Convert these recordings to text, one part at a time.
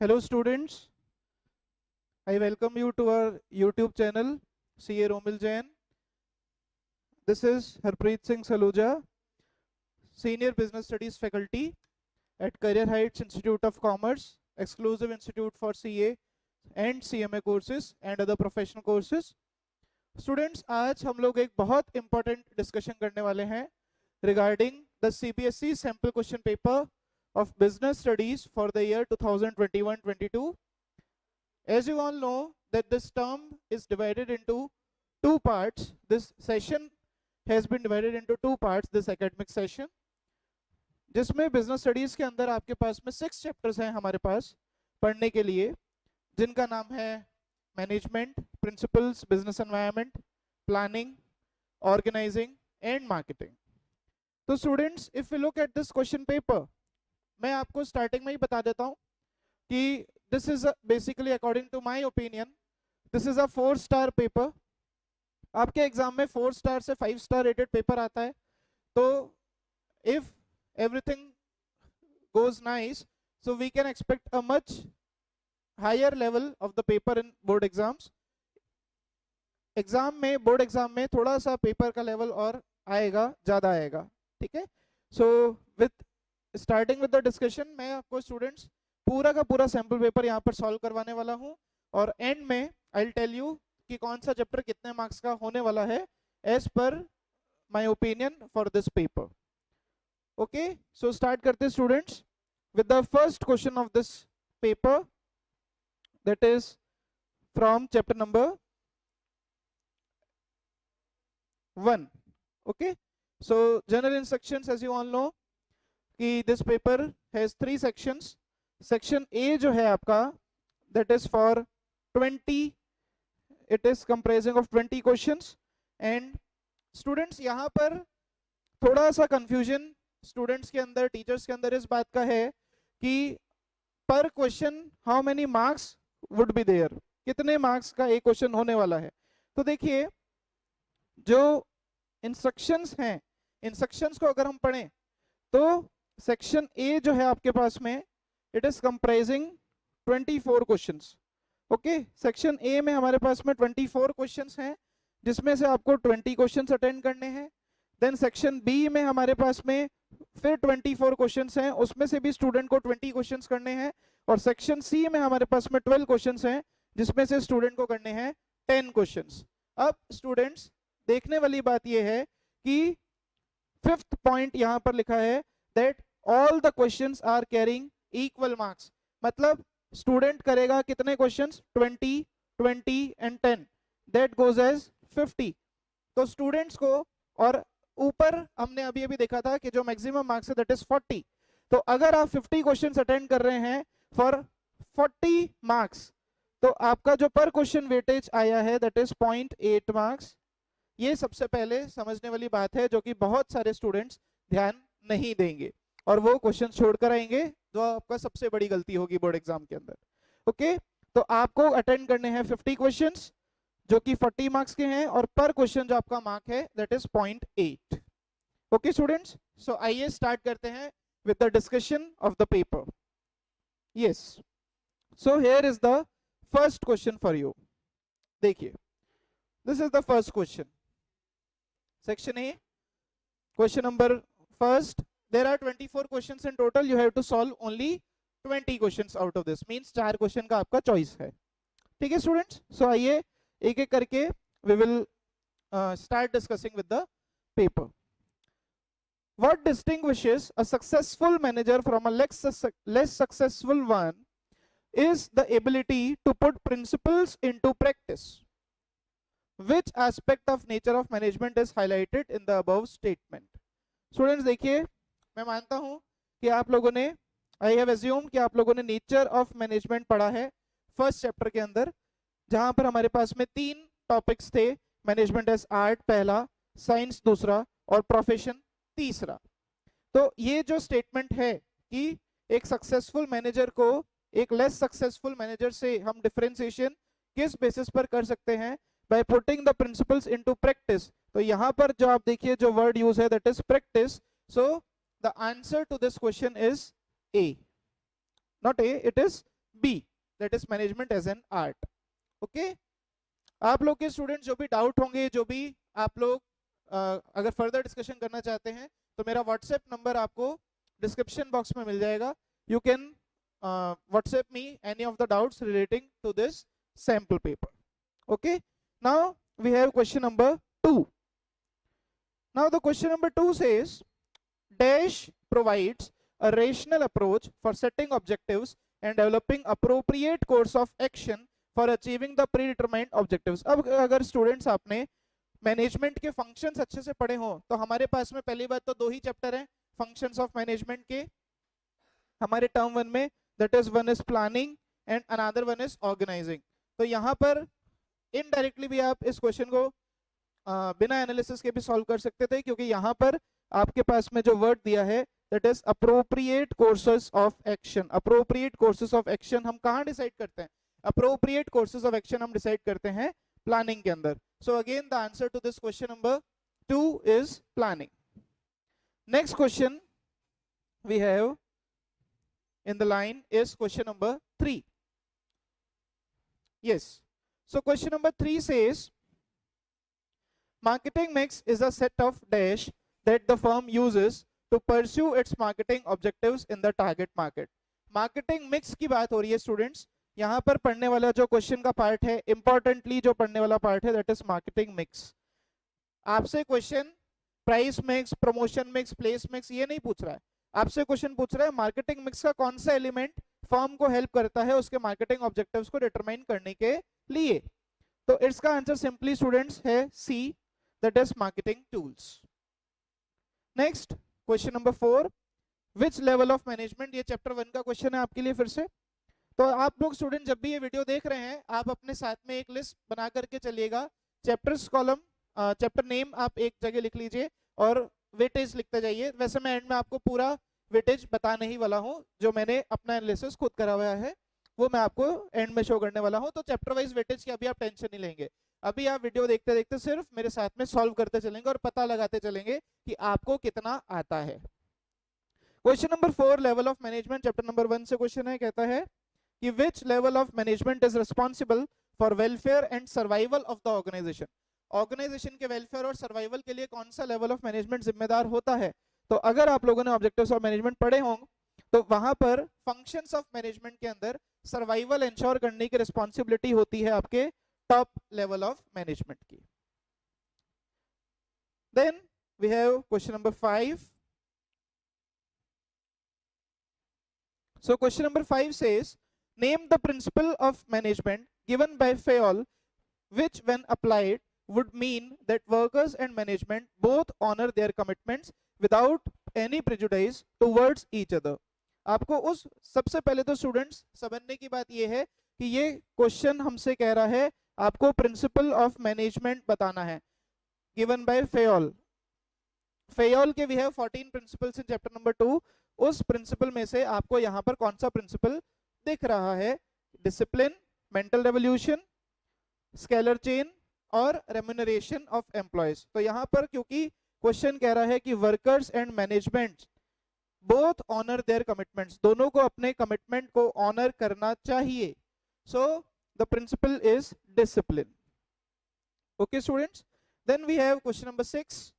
Hello students, I welcome you to our YouTube channel CA Romil Jain. This is Harpreet Singh Saluja, Senior Business Studies Faculty at Career Heights Institute of Commerce, exclusive institute for CA and CMA courses and other professional courses. Students, आज हम लोग एक बहुत important discussion करने वाले हैं regarding the CBSE sample question paper of business studies for the year 2021-22. As you all know that this term is divided into two parts. This session has been divided into two parts, this academic session, जिसमें business studies के अंदर आपके पास में 6 chapters हैं हमारे पास पढ़ने के लिए, जिनका नाम है management, principles, business environment, planning, organising and marketing. तो students, if you look at this question paper, मैं आपको स्टार्टिंग में ही बता देता हूं कि this is basically according to my opinion this is a 4-स्टार पेपर. आपके एग्जाम में 4 स्टार से 5 स्टार रेटेड पेपर आता है. तो if everything goes nice, so we can expect a much higher level of the paper in board exams. Board exam में थोड़ा सा पेपर का लेवल और आएगा, ज्यादा आएगा. ठीक है. So with starting with the discussion, मैं आपको स्टूडेंट्स पूरा का पूरा सैंपल पेपर यहाँ पर सॉल्व करवाने वाला हूँ और एंड में आई विल टेल यू कि कौन सा चैप्टर कितने मार्क्स का होने वाला है as per my opinion for this paper. Okay, so start करते students with the first question of this paper, that is from chapter number 1. Okay, so general instructions, as you all know कि this paper has 3 sections. Section A जो है आपका, that is for 20, it is comprising of 20 questions. And students, यहाँ पर थोड़ा सा confusion students के अंदर, teachers के अंदर इस बात का है कि पर question how many marks would be there, कितने मार्क्स का एक क्वेश्चन होने वाला है. तो देखिए, जो इंस्ट्रक्शंस हैं, इंस्ट्रक्शंस को अगर हम पढ़ें तो सेक्शन ए जो है आपके पास में, it is comprising 24 questions. Okay, section A में हमारे पास में 24 क्वेश्चंस हैं, जिसमें से आपको 20 क्वेश्चंस अटेंड करने हैं. देन सेक्शन बी में हमारे पास में फिर 24 क्वेश्चंस हैं, उसमें से भी स्टूडेंट को 20 क्वेश्चंस करने हैं. और सेक्शन सी में हमारे पास में 12 क्वेश्चंस हैं, जिसमें से स्टूडेंट को करने हैं 10 क्वेश्चंस. अब स्टूडेंट्स, देखने वाली बात यह है कि 5th पॉइंट यहां पर लिखा है that all the questions are carrying equal marks. मतलब स्टूडेंट करेगा कितने questions, 20, 20 and 10, that goes as 50. तो स्टूडेंट्स को, और ऊपर हमने अभी अभी देखा था कि जो मैक्सिमम मार्क्स है दैट इज 40. तो अगर आप 50 क्वेश्चंस अटेंड कर रहे हैं फॉर 40 मार्क्स, तो आपका जो पर क्वेश्चन वेटेज आया है दैट इज 0.8 मार्क्स. ये सबसे पहले समझने वाली बात है, जो कि बहुत सारे स्टूडेंट्स ध्यान नहीं देंगे और वो क्वेश्चन छोड़कर आएंगे, जो आपका सबसे बड़ी गलती होगी बोर्ड एग्जाम के अंदर. ओके, तो आपको अटेंड करने हैं 50 क्वेश्चंस जो कि 40 मार्क्स के हैं, और पर क्वेश्चन जो आपका मार्क है that is 0.8. Okay students, so आइए स्टार्ट करते हैं with the discussion of the paper. Yes, so here is the first question for you. देखिए, this is the first question, section A, question number first. There are 24 questions in total, you have to solve only 20 questions out of this, means 4 question का आपका choice है. ठीक है students, so आइए एक एक करके we will start discussing with the paper. What distinguishes a successful manager from a less successful one is the ability to put principles into practice. Which aspect of nature of management is highlighted in the above statement? Students, देखिए, मैं मानता हूं कि आप लोगों ने, I have assumed कि आप लोगों ने नेचर ऑफ मैनेजमेंट पढ़ा है फर्स्ट चैप्टर के अंदर, जहां पर हमारे पास में 3 टॉपिक्स थे, मैनेजमेंट एज आर्ट पहला, साइंस दूसरा और प्रोफेशन तीसरा. तो ये जो स्टेटमेंट है कि एक सक्सेसफुल मैनेजर को एक लेस सक्सेसफुल मैनेजर से हम डिफरेंशिएशन किस बेसिस पर कर सकते हैं, by putting the principles into practice. तो यहां पर जो आप देखिए जो वर्ड यूज है that is practice. So the answer to this question is A, not A, it is B, that is management as an art. Okay, आप लोग के स्टूडेंट जो भी डाउट होंगे, जो भी आप लोग अगर फर्दर डिस्कशन करना चाहते हैं तो मेरा व्हाट्सएप नंबर आपको डिस्क्रिप्शन बॉक्स में मिल जाएगा। You can WhatsApp me any of the doubts relating to this sample paper. Okay, now we have question number 2। Now the question number 2 says dash provides a rational approach for setting objectives and developing appropriate course of action for achieving the predetermined objectives। अब अगर students आपने management के functions अच्छे से पढ़े हो तो हमारे पास में पहली बात तो 2 ही चैप्टर हैं फंक्शंस ऑफ मैनेजमेंट के हमारे टर्म 1 में, that is one is planning and another one is organising. तो यहाँ पर इनडायरेक्टली भी आप इस क्वेश्चन को बिना एनालिसिस के भी सॉल्व कर सकते थे, क्योंकि यहाँ पर आपके पास में जो वर्ड दिया है that is appropriate courses of action. Appropriate courses of action हम कहाँ डिसाइड करते हैं? अप्रोप्रिएट कोर्सेस ऑफ एक्शन हम डिसाइड करते हैं प्लानिंग के अंदर। So again the answer to this question number 2 is planning. Next question we have in the line is question number 3. Yes, so question number 3 says marketing mix is a set of dash that the firm uses to pursue its marketing objectives in the target market। marketing mix की बात हो रही है students. यहाँ पर पढ़ने वाला जो क्वेश्चन का पार्ट है, इंपॉर्टेंटली जो पढ़ने वाला पार्ट है दैट इज मार्केटिंग मिक्स। आपसे question price mix, promotion mix, place mix ये नहीं पूछ रहा है, आपसे क्वेश्चन पूछ रहा है मार्केटिंग मिक्स का कौन सा एलिमेंट फर्म को हेल्प करता है उसके मार्केटिंग ऑब्जेक्टिव्स को डिटरमाइन करने के लिए। तो इसका आंसर सिंपली स्टूडेंट्स है C, that is marketing tools. Next question number 4, which level of management, ये चैप्टर 1 का क्वेश्चन है आपके लिए फिर से। तो आप लोग स्टूडेंट जब भी ये वीडियो देख रहे हैं आप अपने साथ में एक लिस्ट बना करके चलिएगा। चैप्टर्स कॉलम, चैप्टर नेम आप एक जगह लिख लीजिए और वेटेज लिखते जाइए। वैसे मैं एंड में आपको पूरा वेटेज बताने ही वाला हूं, जो मैंने अपना एनालिसिस खुद करा हुआ है वो मैं आपको एंड में शो करने वाला हूं। तो चैप्टर वाइज वेटेज की अभी आप टेंशन नहीं लेंगे, अभी आप वीडियो देखते देखते सिर्फ मेरे साथ में सॉल्व करते चलेंगे और पता लगाते चलेंगे कि आपको कितना आता है। Question number 4 level of management, chapter number 1 से क्वेश्चन है, कहता है कि which level of management is responsible for welfare and survival of the organisation. Organisation के वेलफेयर और सर्वाइवल के लिए कौन सा लेवल ऑफ मैनेजमेंट जिम्मेदार होता है? तो अगर आप लोगों ने ऑब्जेक्टिव्स ऑफ मैनेजमेंट पढ़े होंगे तो वहां पर फंक्शंस ऑफ मैनेजमेंट के अंदर सर्वाइवल इंश्योर करने की रिस्पॉन्सिबिलिटी होती है आपके टॉप लेवल ऑफ मैनेजमेंट की। Then we have question number 5। So question number 5 says name the principle of management given by Fayol which when applied would mean that workers and management both honor their commitments without any prejudice towards each other। आपको उस सबसे पहले तो students समझने की बात ये है कि ये क्वेश्चन हमसे कह रहा है आपको प्रिंसिपल ऑफ मैनेजमेंट बताना है गिवन बाय फेयोल। फेयोल के we have 14 principles in chapter number 2। उस प्रिंसिपल में से आपको यहाँ पर कौन सा प्रिंसिपल दिख रहा है? Discipline, mental revolution, scalar chain और रेम्यूनरेशन ऑफ एम्प्लॉयज। तो यहाँ पर क्योंकि क्वेश्चन कह रहा है कि workers and management both honour their commitments, दोनों को अपने कमिटमेंट को ऑनर करना चाहिए। So the principle is discipline. Okay students, then we have question number 6,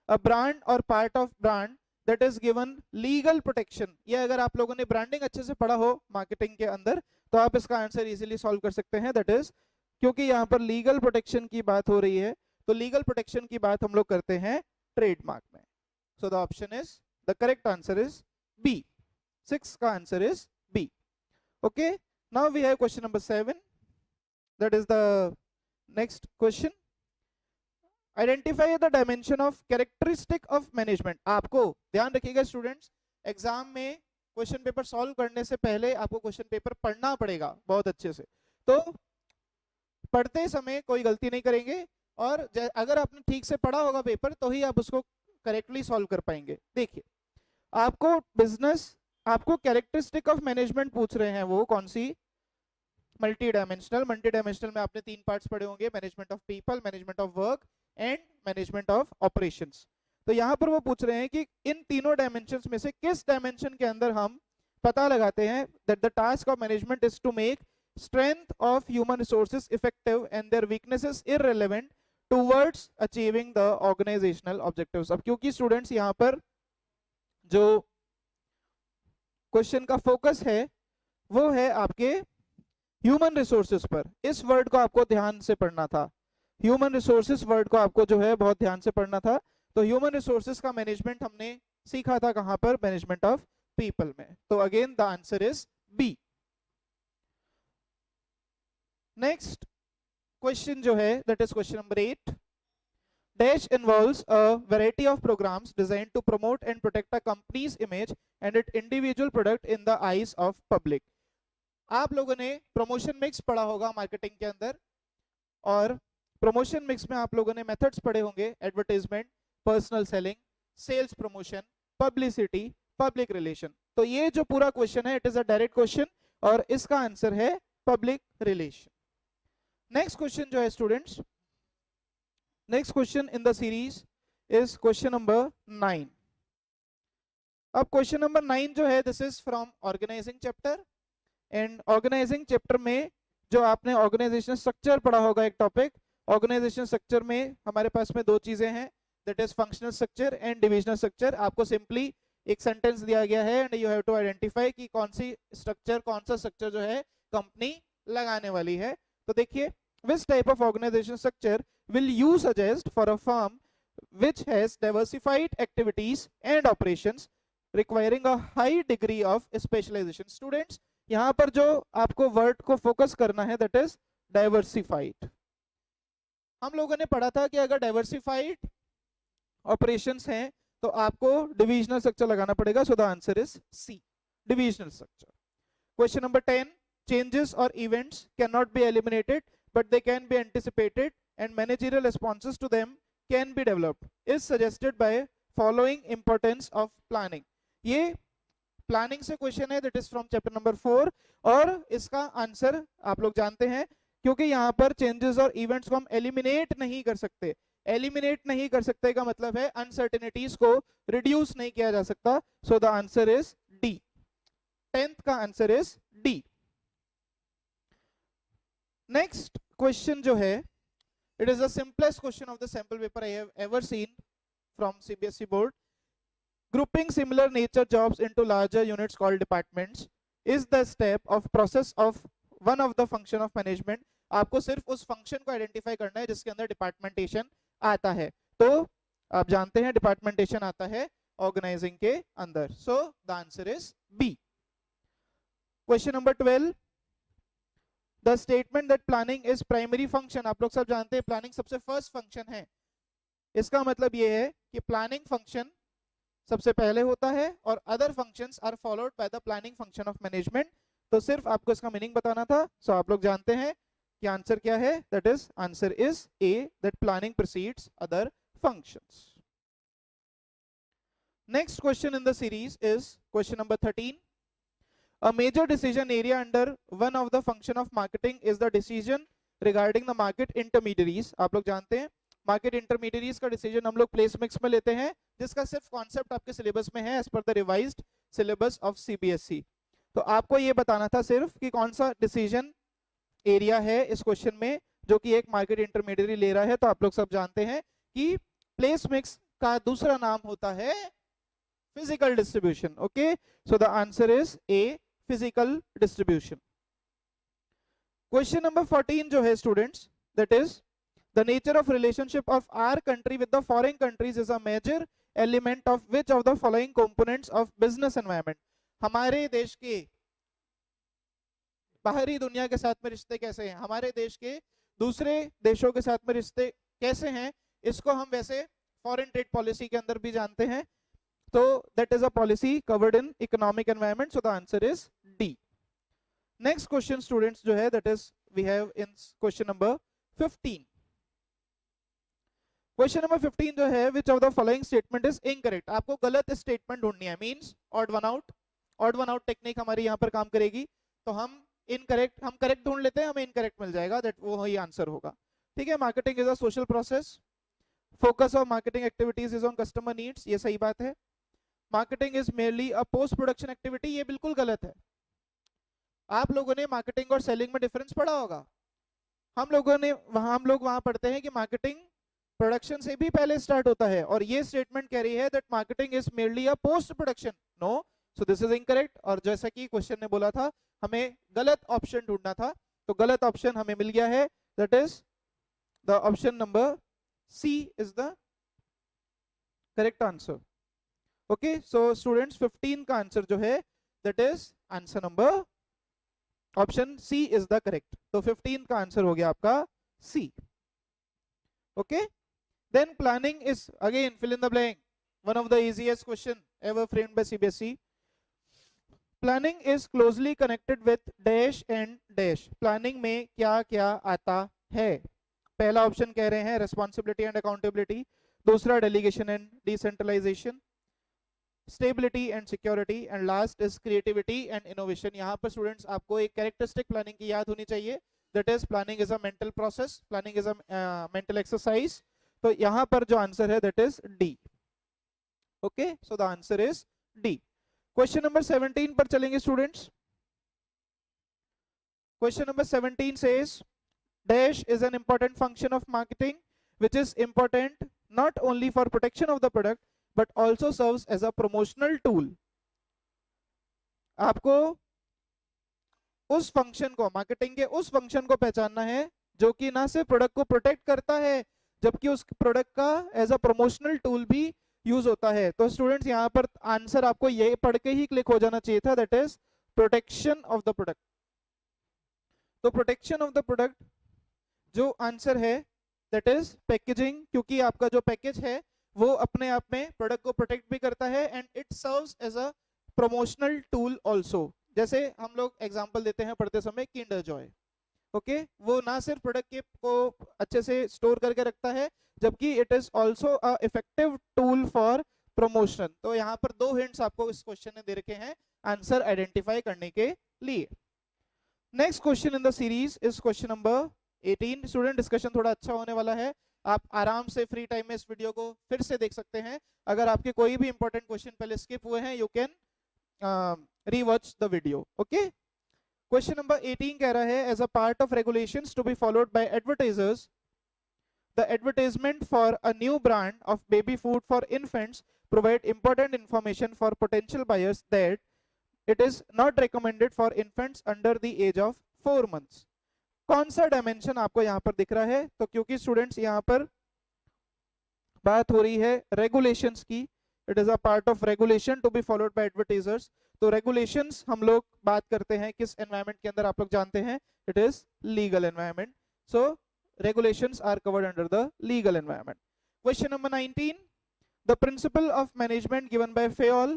a brand और part of brand that is given legal protection. ये अगर आप लोगों ने ब्रांडिंग अच्छे से पढ़ा हो मार्केटिंग के अंदर तो आप इसका आंसर इजीली सॉल्व कर सकते हैं। दैट इज क्योंकि यहाँ पर लीगल प्रोटेक्शन की बात हो रही है तो लीगल प्रोटेक्शन की बात हम लोग करते हैं ट्रेडमार्क में। So the option is, the correct answer is B. 6 का answer is B. Okay, now we have question number 7, that is the next question. Identify the dimension of characteristic of management. आपको ध्यान रखिएगा students, exam में question paper solve करने से पहले आपको question paper पढ़ना पड़ेगा बहुत अच्छे से। तो पढ़ते समय कोई गलती नहीं करेंगे और अगर आपने ठीक से पढ़ा होगा पेपर तो ही आप उसको करेक्टली सॉल्व कर पाएंगे। देखिए, आपको बिजनेस, आपको कैरेक्टरिस्टिक ऑफ मैनेजमेंट पूछ रहे हैं, वो कौन सी? Multi dimensional. मल्टी डायमेंशनल में आपने 3 पार्ट्स पढ़े होंगे, management of people, management of work and management of operations. तो यहाँ पर वो पूछ रहे हैं कि इन तीनों डायमेंशंस में से किस डायमेंशन के अंदर हम पता लगाते हैं that the task of management is to make strength of human resources effective and their weaknesses irrelevant towards achieving the organizational objectives. अब क्योंकि स्टूडेंट्स यहाँ पर जो क्वेश्चन का फोकस है वो है आपके ह्यूमन रिसोर्सेज पर, इस वर्ड को आपको ध्यान से पढ़ना था। ह्यूमन रिसोर्सेज वर्ड को आपको जो है बहुत ध्यान से पढ़ना था। तो ह्यूमन रिसोर्सेज का मैनेजमेंट हमने सीखा था कहां पर, मैनेजमेंट ऑफ पीपल में। तो again the answer is B. Next question जो है that is question number 8। Dash involves a variety of programs designed to promote and protect a company's image and its individual product in the eyes of public. आप लोगों ने promotion mix पढ़ा होगा marketing के अंदर, और प्रमोशन मिक्स में आप लोगों ने मेथड्स पढ़े होंगे, advertisement, personal selling, sales promotion, publicity, public relation. तो ये जो पूरा क्वेश्चन है it is a direct question और इसका आंसर है पब्लिक रिलेशन। नेक्स्ट क्वेश्चन जो है students, next question in the series is question number 9। अब क्वेश्चन नंबर 9 जो है this is from organising chapter, and organising chapter में जो आपने ऑर्गेनाइजेशन स्ट्रक्चर पढ़ा होगा एक टॉपिक, ऑर्गेनाइजेशन स्ट्रक्चर में हमारे पास में दो चीजें हैं, that is functional structure and divisional structure. आपको सिंपली एक सेंटेंस दिया गया है and you have to identify कि कौन सी स्ट्रक्चर, कौन सा स्ट्रक्चर जो है कंपनी लगाने वाली है। तो देखिए, which type of organization structure will you suggest for a firm which has diversified activities and operations requiring a high degree of specialization? Students, यहाँ पर जो आपको वर्ड को फोकस करना है दैट इज डाइवर्सिफाइड। हम लोगों ने पढ़ा था कि अगर डाइवर्सिफाइड ऑपरेशंस हैं तो आपको डिविजनल स्ट्रक्चर लगाना पड़ेगा, so the answer is C, divisional structure. Question number 10, changes और events can not be eliminated but they can be anticipated and managerial responses to them can be developed is suggested by following importance of planning। ये planning से question है, that is from chapter number 4 और इसका answer आप लोग जानते हैं, क्योंकि यहाँ पर चेंजेस और इवेंट्स को हम एलिमिनेट नहीं कर सकते। एलिमिनेट नहीं कर सकते का मतलब है अनसर्टेनिटीज को रिड्यूस नहीं किया जा सकता, सो the answer is D. 10th का answer is D. Next question जो है it is the simplest question of the sample paper I have ever seen from CBSE board. Grouping similar nature jobs into larger units called departments is the step of process of one of the function of management. आपको सिर्फ उस function को identify करना है जिसके अंदर डिपार्टमेंटेशन आता है। तो आप जानते हैं डिपार्टमेंटेशन आता है ऑर्गेनाइजिंग के अंदर, so the answer is B. Question number 12, the statement that planning is primary function. आप लोग सब जानते हैं प्लानिंग सबसे फर्स्ट फंक्शन है। इसका मतलब ये है कि प्लानिंग फंक्शन सबसे पहले होता है और other functions are followed by the planning function of management. तो सिर्फ आपको इसका मीनिंग बताना था, सो आप लोग जानते हैं कि आंसर क्या है, that is answer is A, that planning precedes other functions. Next question in the series is question number 13। A major decision area under one of the function of marketing is the decision regarding the market intermediaries। आप लोग जानते हैं market इंटरमीडिएरीज का decision हम लोग place mix में लेते हैं, जिसका सिर्फ कॉन्सेप्ट आपके सिलेबस में है as per the revised syllabus of CBSE. तो आपको ये बताना था सिर्फ कि कौन सा डिसीजन एरिया है इस क्वेश्चन में जो कि एक मार्केट इंटरमीडिएरी ले रहा है। तो आप लोग सब जानते हैं कि प्लेस मिक्स का दूसरा नाम होता है physical distribution. Okay, so the answer is A, physical distribution. Question number 14 जो है students, that is the nature of relationship of our country with the foreign countries is a major element of which of the following components of business environment. हमारे देश के बाहरी दुनिया के साथ में रिश्ते कैसे हैं, हमारे देश के दूसरे देशों के साथ में रिश्ते कैसे हैं, इसको हम वैसे फॉरेन ट्रेड पॉलिसी के अंदर भी जानते हैं। तो that is a policy covered in economic environment, so the answer is D। next question students जो है that is we have in question number 15। question number 15 जो है which of the following statement is incorrect। आपको गलत statement ढूंढनी है, means odd one out। odd one out technique हमारी यहाँ पर काम करेगी। तो हम इनकरेक्ट, हम करेक्ट ढूंढ लेते हैं, हमें इनकरेक्ट मिल जाएगा, दैट वो ही आंसर होगा। ठीक है, marketing is a social process, focus of marketing activities is on customer needs, ये सही बात है। Marketing is merely a post production activity, ये बिल्कुल गलत है। आप लोगों ने मार्केटिंग और सेलिंग में डिफरेंस पढ़ा होगा। हम लोग वहां पढ़ते हैं कि मार्केटिंग प्रोडक्शन से भी पहले स्टार्ट होता है, और ये स्टेटमेंट कह रही है that marketing is merely a post production. No, so this is incorrect. और जैसा कि क्वेश्चन ने बोला था, हमें गलत ऑप्शन ढूंढना था, तो गलत ऑप्शन हमें मिल गया है, that is the option number C is the correct answer. Okay, so students 15 का आंसर जो है that is answer number option C is the correct. तो 15 का आंसर हो गया आपका C. Okay, then planning is again fill in the blank, one of the easiest question ever framed by CBSE. Planning is closely connected with dash and dash. Planning में क्या क्या आता है? पहला ऑप्शन कह रहे हैं रेस्पॉन्सिबिलिटी एंड अकाउंटेबिलिटी, दूसरा delegation and decentralisation, stability and security, and last is creativity and innovation. यहाँ पर स्टूडेंट्स आपको एक कैरेक्टरिस्टिक प्लानिंग की याद होनी चाहिए, that is planning is a mental process, planning is a mental exercise. तो यहाँ पर जो आंसर है that is D. Okay, so the answer is D. Question number 17 पर चलेंगे students. Question number 17 says dash is an important function of marketing which is important not only for protection of the product but also serves as a promotional tool। आपको उस function को, marketing के उस function को पहचानना है जो कि ना सिर्फ प्रोडक्ट को प्रोटेक्ट करता है जबकि उस प्रोडक्ट का एज अ प्रमोशनल टूल भी यूज होता है। तो स्टूडेंट्स यहाँ पर आंसर आपको ये पढ़ के ही क्लिक हो जाना चाहिए था, that is protection of the product. तो प्रोटेक्शन ऑफ द प्रोडक्ट जो आंसर है दैट इज पैकेजिंग, क्योंकि आपका जो पैकेज है वो अपने आप में प्रोडक्ट को प्रोटेक्ट भी करता है and it serves as a promotional tool also. जैसे हम लोग एग्जांपल देते हैं पढ़ते समय किंडर जॉय, ओके, वो ना सिर्फ प्रोडक्ट के को अच्छे से स्टोर करके रखता है जबकि it is also a effective tool for promotion. तो यहाँ पर दो हिंट्स आपको इस क्वेश्चन ने दे रखे हैं आंसर आइडेंटिफाई करने के लिए। Next question in the series is question number 18। Student discussion थोड़ा अच्छा होने वाला है, आप आराम से फ्री टाइम में इस वीडियो को फिर से देख सकते हैं। अगर आपके कोई भी इंपॉर्टेंट क्वेश्चन पहले स्किप हुए हैं, you can rewatch the video. Okay, question number 18 कह रहा है as a part of regulations to be followed by advertisers, the advertisement for a new brand of baby food for infants provide important information for potential buyers that it is not recommended for infants under the age of 4 months। कौन सा dimension आपको यहाँ पर दिख रहा है? तो क्योंकि स्टूडेंट्स यहाँ पर बात हो रही है रेगुलेशंस की, it is a part of regulation to be followed by advertisers. तो रेगुलेशंस हम लोग बात करते हैं किस एनवायरनमेंट के अंदर, आप लोग जानते हैं it is legal environment. So regulations are covered under the legal environment। Question number 19, the principle of management given by Fayol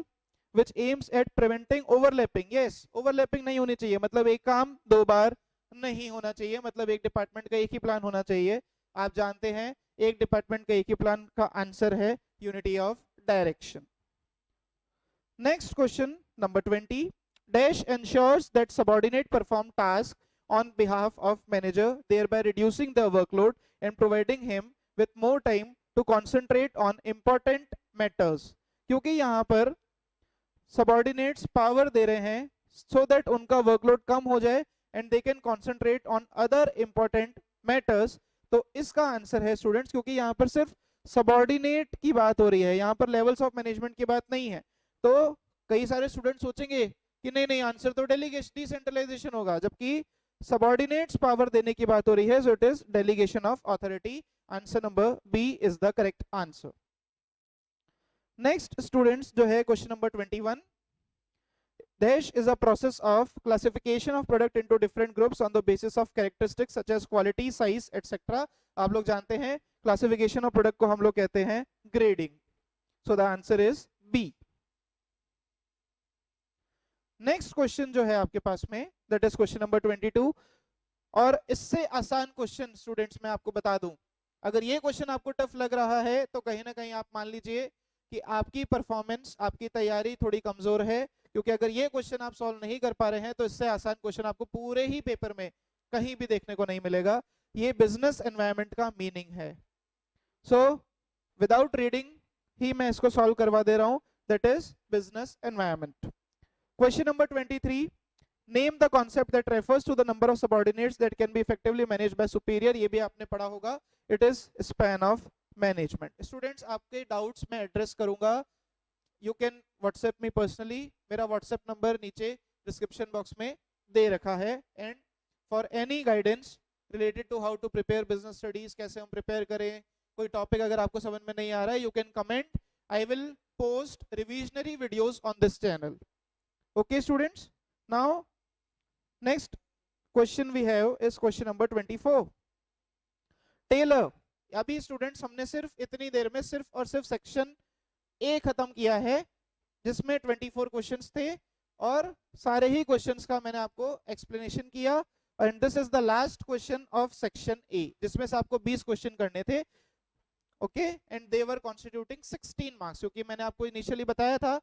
which aims at preventing overlapping। yes, overlapping नहीं होनी चाहिए, मतलब एक काम दो बार नहीं होना चाहिए, मतलब एक डिपार्टमेंट का एक ही प्लान होना चाहिए। आप जानते हैं एक डिपार्टमेंट का एक ही प्लान का आंसर है unity of direction. Next question number 20, dash ensures that subordinate perform task on behalf of manager thereby reducing the workload and providing him with more time to concentrate on important matters। क्योंकि यहाँ पर subordinates power दे रहे हैं so that उनका workload कम हो जाए and they can concentrate on other important matters. तो इसका आंसर है स्टूडेंट्स, क्योंकि यहाँ पर सिर्फ सबॉर्डिनेट की बात हो रही है, यहाँ पर लेवल्स ऑफ मैनेजमेंट की बात नहीं है। तो कई सारे स्टूडेंट सोचेंगे कि नहीं नहीं आंसर तो डेलीगेशन डिसेंट्रलाइजेशन होगा, जबकि सबॉर्डिनेट्स पावर देने की बात हो रही है, so it is delegation of authority. Answer number B is the correct answer. Next students जो है question number 21, dash is a process of classification of product into different groups on the basis of characteristics such as quality, size, etc। आप लोग जानते हैं classification of product को हम लोग कहते हैं grading. So the answer is B. Next question जो है आपके पास में दैट इज क्वेश्चन नंबर 22, और इससे आसान क्वेश्चन स्टूडेंट्स मैं आपको बता दूं, अगर ये क्वेश्चन आपको टफ लग रहा है तो कहीं ना कहीं आप मान लीजिए कि आपकी परफॉर्मेंस, आपकी तैयारी थोड़ी कमजोर है, क्योंकि अगर ये क्वेश्चन आप सॉल्व नहीं कर पा रहे हैं तो इससे आसान क्वेश्चन आपको पूरे ही पेपर में कहीं भी देखने को नहीं मिलेगा। ये बिजनेस एनवायरनमेंट का मीनिंग है। सो विदाउट रीडिंग ही मैं इसको सॉल्व करवा दे रहा हूं। that is business environment. Question number 23, name the concept that refers to the number of subordinates that can be effectively managed by superior. ये भी आपने पढ़ा होगा, it is span of management. Students, आपके doubts मैं address करूंगा. You can WhatsApp me personally. मेरा WhatsApp number नीचे description box में दे रखा है. And for any guidance related to how to prepare business studies, कैसे हम prepare करें, कोई topic अगर आपको समझ में नहीं आ रहा है, you can comment. I will post revisionary videos on this channel. Okay students, now next question we have is question number 24. Taylor. अभी स्टूडेंट्स हमने सिर्फ इतनी देर में सिर्फ और सिर्फ सेक्शन ए खत्म किया है जिसमें 24 क्वेश्चंस थे और सारे ही क्वेश्चंस का मैंने आपको एक्सप्लेनेशन किया. And this is the last question of section A जिसमें से आपको 20 क्वेश्चन करने थे. Okay, and they were constituting 16 marks, क्योंकि मैंने आपको इनिशियली बताया था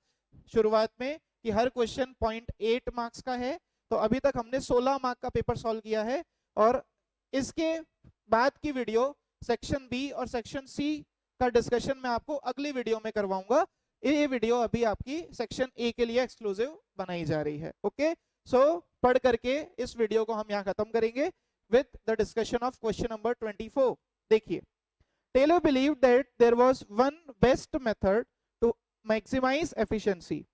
शुरुआत में कि हर क्वेश्चन 0.8 मार्क्स का है. तो अभी तक हमने 16 मार्क का पेपर सॉल्व किया है और इसके बाद की वीडियो सेक्शन बी और सेक्शन सी का डिस्कशन मैं आपको अगली वीडियो में करवाऊंगा. ये वीडियो अभी आपकी सेक्शन ए के लिए एक्सक्लूसिव बनाई जा रही है. ओके, सो पढ़ करके इस वीडियो को हम यहाँ खत्म करेंगे with the discussion of question number 24. देखिए, Taylor believe that there was one best method to maximise efficiency.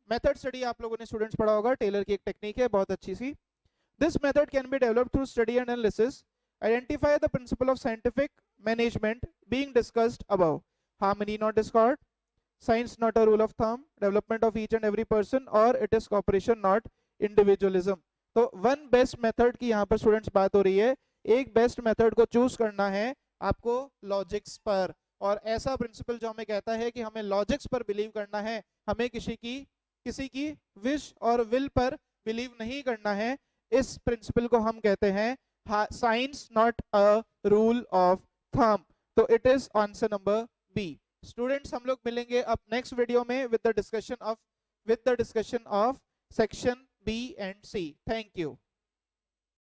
Method study आप लोगों ने स्टूडेंट्स पढ़ा होगा. टेलर की एक टेक्निक है बहुत अच्छी सी. This method can be developed through study and analysis. Identify the principle of scientific management being discussed above. Harmony not discord, science not a rule of thumb, development of each and every person, or it is cooperation not individualism. तो one best method की यहाँ पर students बात हो रही है. एक best method को चूज करना है आपको लॉजिक्स पर, और ऐसा प्रिंसिपल जो हमें कहता है कि हमें लॉजिक्स पर बिलीव करना है, हमें किसी की विश और विल पर बिलीव नहीं करना है. इस प्रिंसिपल को हम कहते हैं science not a rule of thumb. तो it is answer number B. Students, हम लोग मिलेंगे अब नेक्स्ट वीडियो में with the discussion of section B and C. Thank you.